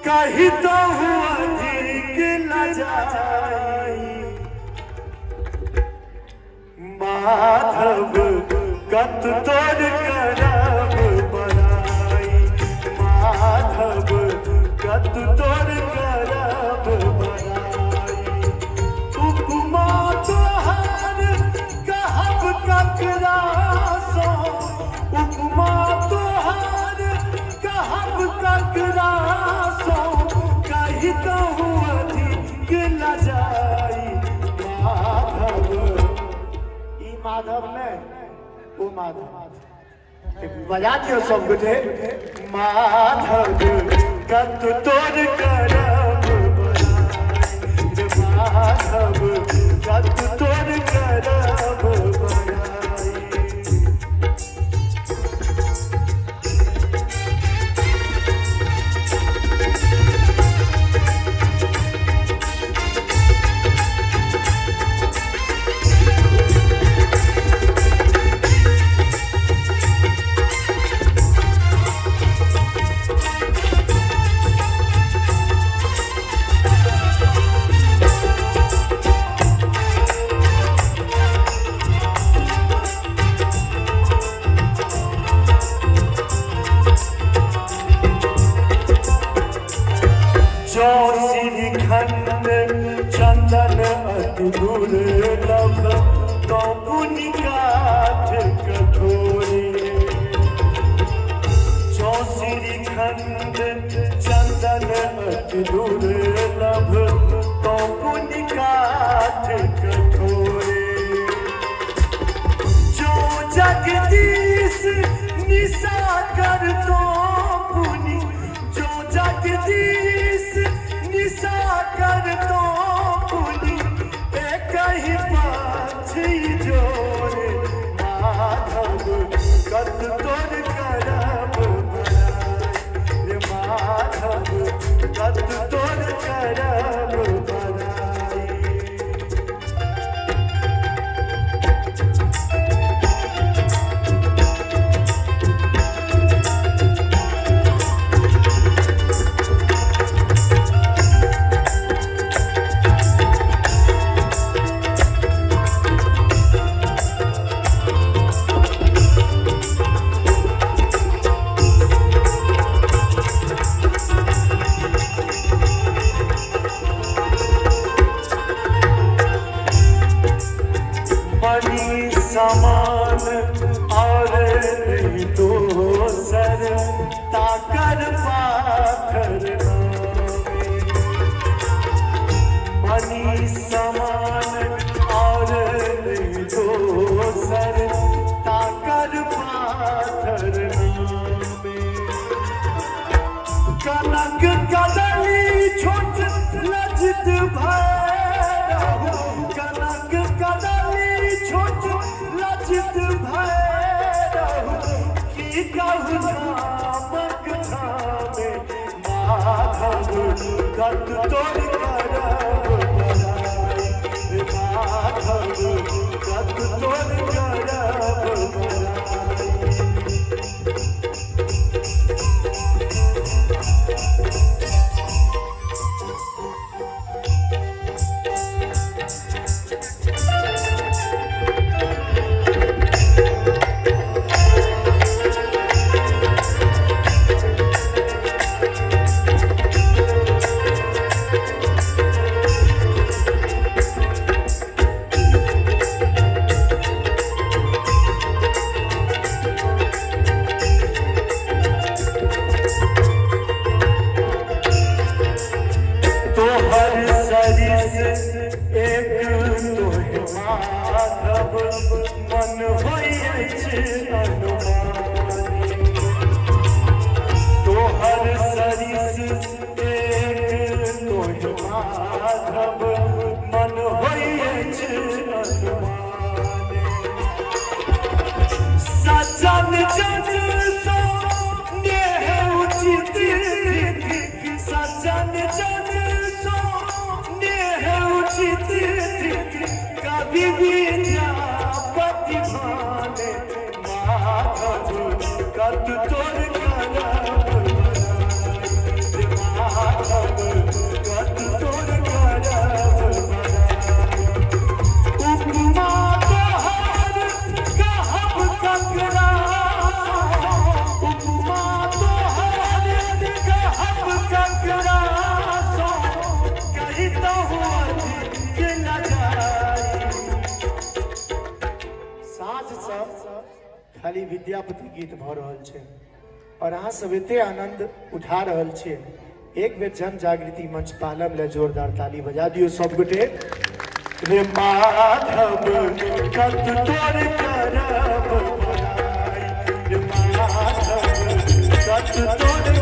कही तो हुआ अधिक लजाई माधव कत तोर करब बड़ाई माधव कत तोर करब बड़ाई उपमा तोहार कहब ककरा सो उपमा तोहार कहब ककरा सो कही तो हुआ अधिक लजाई माधव ई माधव ने ओ माधव बजा दियो सब गोटे माधव कत तोर करब बड़ाई माधव कत तोर करब बड़ाई जो श्रीखंड चंदन अति दुर्लभ तो पुनि काठ कठोरी जो श्रीखंड चंदन अति दुर्लभ तो पुनि काठ कठोरी जो जगदीश निशाकर तो पुनि जो जगदीश निशाकर तो पुनि एक ही पाछी जोरे माधव कत तोर करब बड़ाई माधव कत तोर करब बड़ाई मणि समान और नहीं दोसर ताकर पाथर नामे मणि समान और नहीं दोसर ताकर पाथर नामे कनक कदली छोट लज्जित भैरव कनक कदली छोट लज्जित भैरव की कहु नामक नामे माधव कत तोर करब बड़ाई माधव कत तोर करब बड़ाई तोहर सरिस एक तोहे माधव मन होइछ अनुमानी तोहर सरिस एक तोहे माधव मन होइछ अनुमानी सजन जन सो नेह उचित सजन जन कभी भी जापति भाने माधव कत तोर करब बड़ाई खाली विद्यापति गीत भ रहल छै और अहाँ सब एते आनंद उठा रहल छियै। एक बेर जन जागृति मंच पालम ले जोरदार ताली बजा दियो सब गोटे। रे माधव कत तोर करब भलाई, रे माधव कत तोर